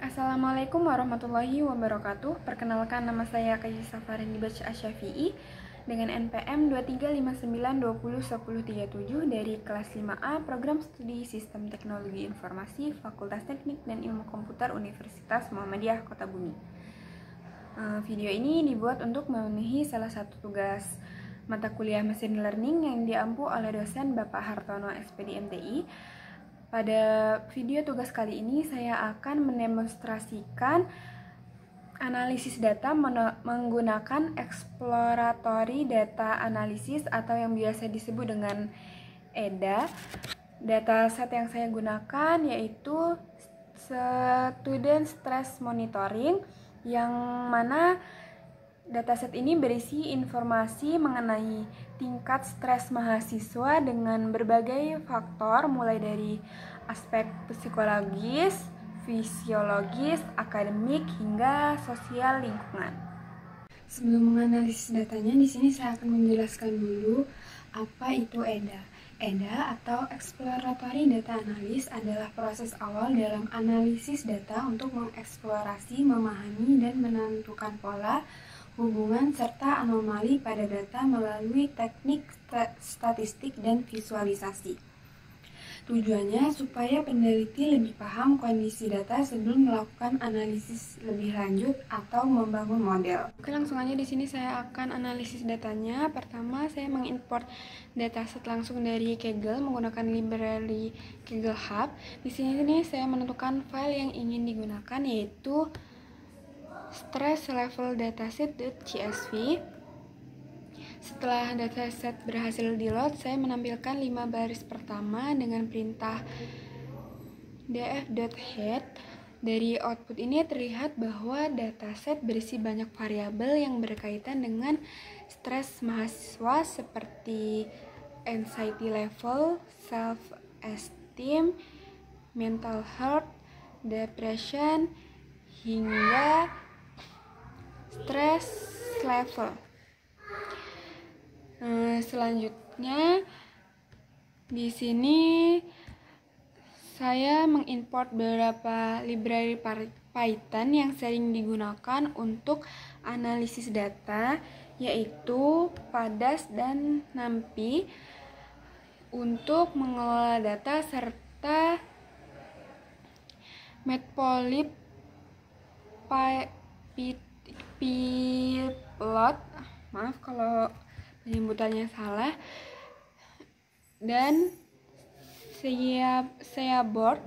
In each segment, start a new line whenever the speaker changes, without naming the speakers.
Assalamualaikum warahmatullahi wabarakatuh. Perkenalkan, nama saya Kaji Safarin Dibaca Asyafi'i dengan NPM 2359201037 dari kelas 5A Program Studi Sistem Teknologi Informasi Fakultas Teknik dan Ilmu Komputer Universitas Muhammadiyah Kota Bumi. Video ini dibuat untuk memenuhi salah satu tugas mata kuliah Machine Learning yang diampu oleh dosen Bapak Hartono SPD MTI. Pada video tugas kali ini saya akan mendemonstrasikan analisis data menggunakan exploratory data analysis atau yang biasa disebut dengan EDA. Dataset yang saya gunakan yaitu Student Stress Monitoring, yang mana dataset ini berisi informasi mengenai tingkat stres mahasiswa dengan berbagai faktor, mulai dari aspek psikologis, fisiologis, akademik, hingga sosial lingkungan.
Sebelum menganalisis datanya, di sini saya akan menjelaskan dulu apa itu EDA. EDA atau Exploratory Data Analysis adalah proses awal dalam analisis data untuk mengeksplorasi, memahami, dan menentukan pola, hubungan, serta anomali pada data melalui teknik statistik dan visualisasi. Tujuannya supaya peneliti lebih paham kondisi data sebelum melakukan analisis lebih lanjut atau membangun model.
Oke, langsung aja di sini saya akan analisis datanya. Pertama, saya mengimport dataset langsung dari Kaggle menggunakan library Kaggle Hub. Di sini saya menentukan file yang ingin digunakan, yaitu stress level dataset.csv. Setelah dataset berhasil di-load, saya menampilkan 5 baris pertama dengan perintah df.head. Dari output ini terlihat bahwa dataset berisi banyak variabel yang berkaitan dengan stres mahasiswa seperti anxiety level, self-esteem, mental health, depression, hingga stress level. Selanjutnya di sini saya mengimport beberapa library Python yang sering digunakan untuk analisis data, yaitu Pandas dan NumPy untuk mengelola data, serta Matplotlib, Pyplot, maaf kalau penyebutannya salah, dan Seaborn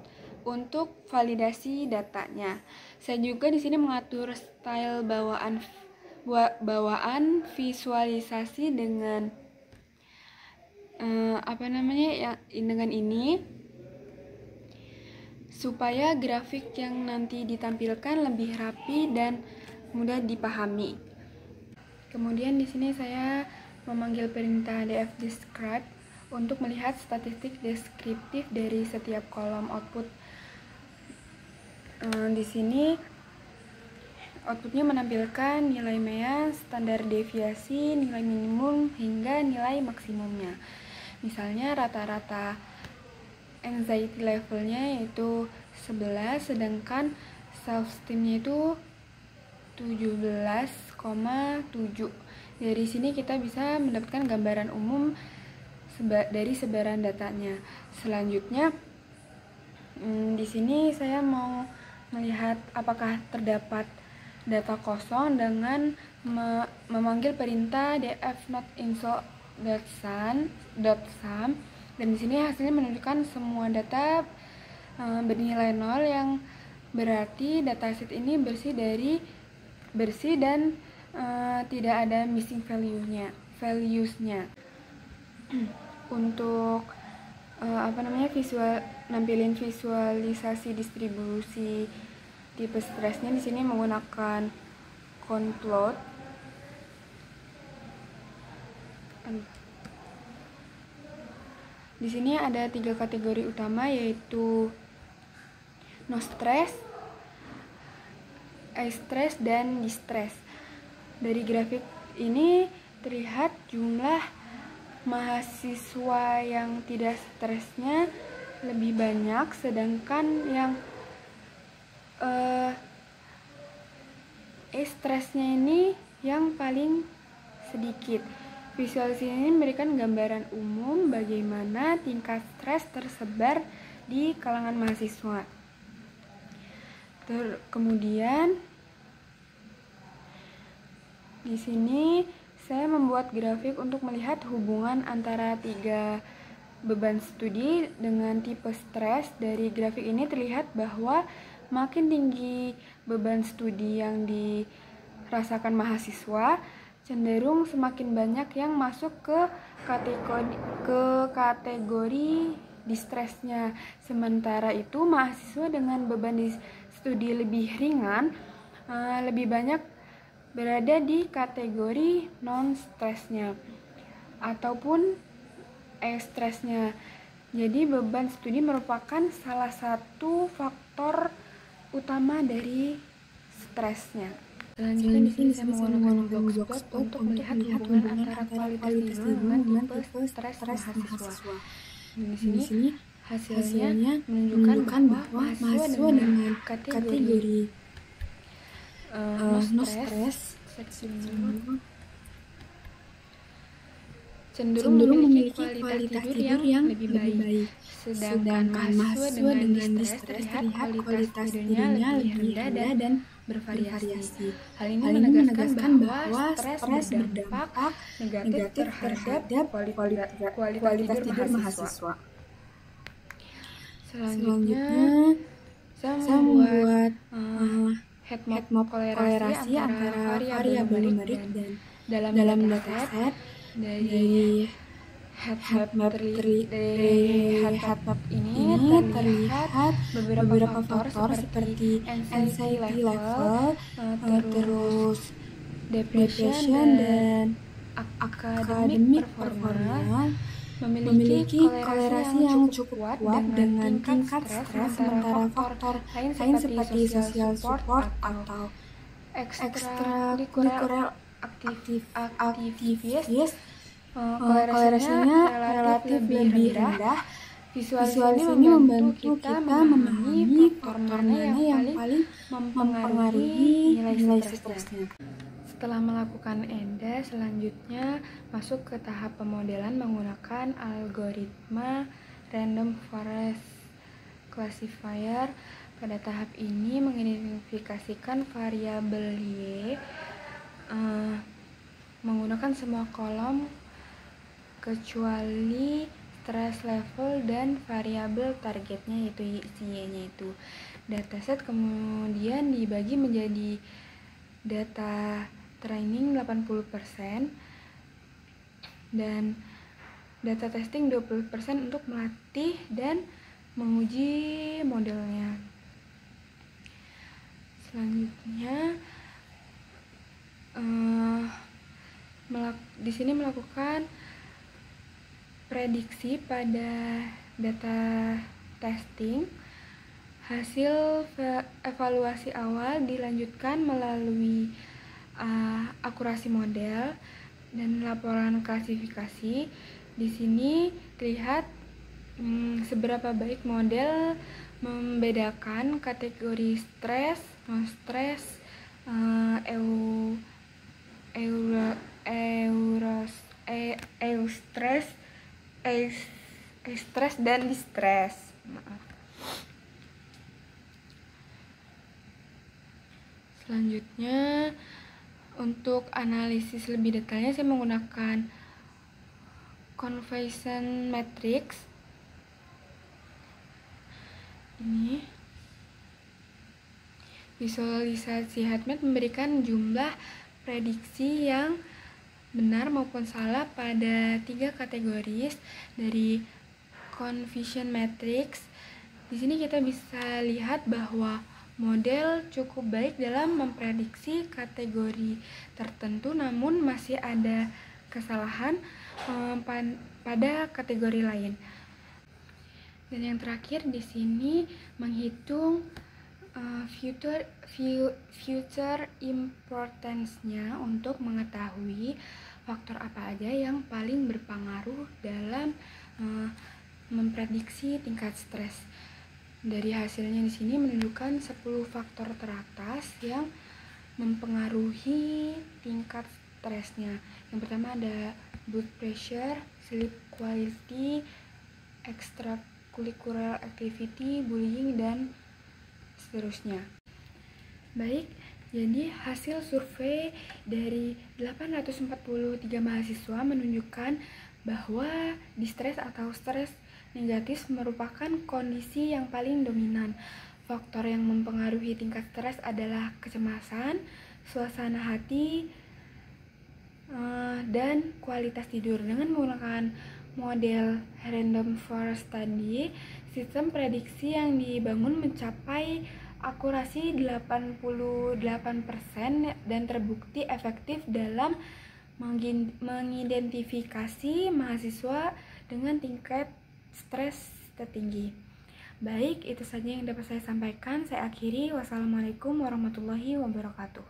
untuk validasi datanya. Saya juga di sini mengatur style bawaan visualisasi dengan dengan ini supaya grafik yang nanti ditampilkan lebih rapi dan mudah dipahami. Kemudian di sini saya memanggil perintah df-describe untuk melihat statistik deskriptif dari setiap kolom output. Di sini outputnya menampilkan nilai MEA, standar deviasi, nilai minimum, hingga nilai maksimumnya. Misalnya rata-rata anxiety levelnya yaitu 11, sedangkan self-esteemnya itu 17,7. Dari sini kita bisa mendapatkan gambaran umum dari sebaran datanya. Selanjutnya, di sini saya mau melihat apakah terdapat data kosong dengan memanggil perintah df.not_insert.sum, dan di sini hasilnya menunjukkan semua data bernilai 0, yang berarti dataset ini bersih dan tidak ada missing values-nya. Untuk nampilin visualisasi distribusi tipe stresnya, di sini menggunakan conplot. Di sini ada 3 kategori utama, yaitu no stress, high stress, dan distress. Dari grafik ini terlihat jumlah mahasiswa yang tidak stresnya lebih banyak, sedangkan yang stresnya ini yang paling sedikit. Visualisasi ini memberikan gambaran umum bagaimana tingkat stres tersebar di kalangan mahasiswa. Kemudian di sini saya membuat grafik untuk melihat hubungan antara 3 beban studi dengan tipe stres. Dari grafik ini terlihat bahwa makin tinggi beban studi yang dirasakan mahasiswa, cenderung semakin banyak yang masuk ke kategori distresnya. Sementara itu, mahasiswa dengan beban studi lebih ringan lebih banyak berada di kategori non-stresnya ataupun stresnya. Jadi beban studi merupakan salah satu faktor utama dari stresnya. Selanjutnya di sini saya menggunakan box untuk melihat hubungan antara kualitas tidur dengan tipe stres mahasiswa. Di sini hasilnya menunjukkan bahwa mahasiswa dengan kategori no stress cenderung memiliki kualitas tidur yang lebih baik. Sedangkan mahasiswa dengan stres terlihat kualitas tidurnya lebih rendah dan bervariasi. Hal ini menegaskan bahwa stres berdampak negatif terhadap kualitas tidur mahasiswa. Selanjutnya, saya membuat heat map kolerasi antara variabel numerik dan dalam dataset. Dari heat map ini terlihat beberapa faktor seperti anxiety level, terus depression dan academic performance memiliki kolerasi yang cukup kuat dengan tingkat stres, sementara faktor lain seperti social support atau extracurricular activities kolerasinya relatif lebih rendah. Visualisasi ini membantu kita memahami faktor mana yang paling mempengaruhi nilai stresnya. Setelah melakukan ENDA, selanjutnya masuk ke tahap pemodelan menggunakan algoritma Random Forest Classifier. Pada tahap ini mengidentifikasikan variabel Y menggunakan semua kolom kecuali stress level dan variabel targetnya yaitu Y-nya itu. Dataset kemudian dibagi menjadi data training 80% dan data testing 20% untuk melatih dan menguji modelnya. Selanjutnya di sini melakukan prediksi pada data testing. Hasil evaluasi awal dilanjutkan melalui akurasi model dan laporan klasifikasi. Di sini terlihat seberapa baik model membedakan kategori stres, non stres, stres dan distres. Selanjutnya untuk analisis lebih detailnya saya menggunakan conversion matrix. Ini visualisasi heatmap memberikan jumlah prediksi yang benar maupun salah pada 3 kategori dari conversion matrix. Di sini kita bisa lihat bahwa model cukup baik dalam memprediksi kategori tertentu, namun masih ada kesalahan pada kategori lain. Dan yang terakhir di sini menghitung future importance-nya untuk mengetahui faktor apa aja yang paling berpengaruh dalam memprediksi tingkat stres. Dari hasilnya di sini menunjukkan 10 faktor teratas yang mempengaruhi tingkat stresnya. Yang pertama ada blood pressure, sleep quality, extracurricular activity, bullying, dan seterusnya. Baik, jadi hasil survei dari 843 mahasiswa menunjukkan bahwa distres atau stres negatif merupakan kondisi yang paling dominan. Faktor yang mempengaruhi tingkat stres adalah kecemasan, suasana hati, dan kualitas tidur. Dengan menggunakan model Random Forest Study, sistem prediksi yang dibangun mencapai akurasi 88% dan terbukti efektif dalam mengidentifikasi mahasiswa dengan tingkat stres tertinggi. Baik, itu saja yang dapat saya sampaikan. Saya akhiri. Wassalamualaikum warahmatullahi wabarakatuh.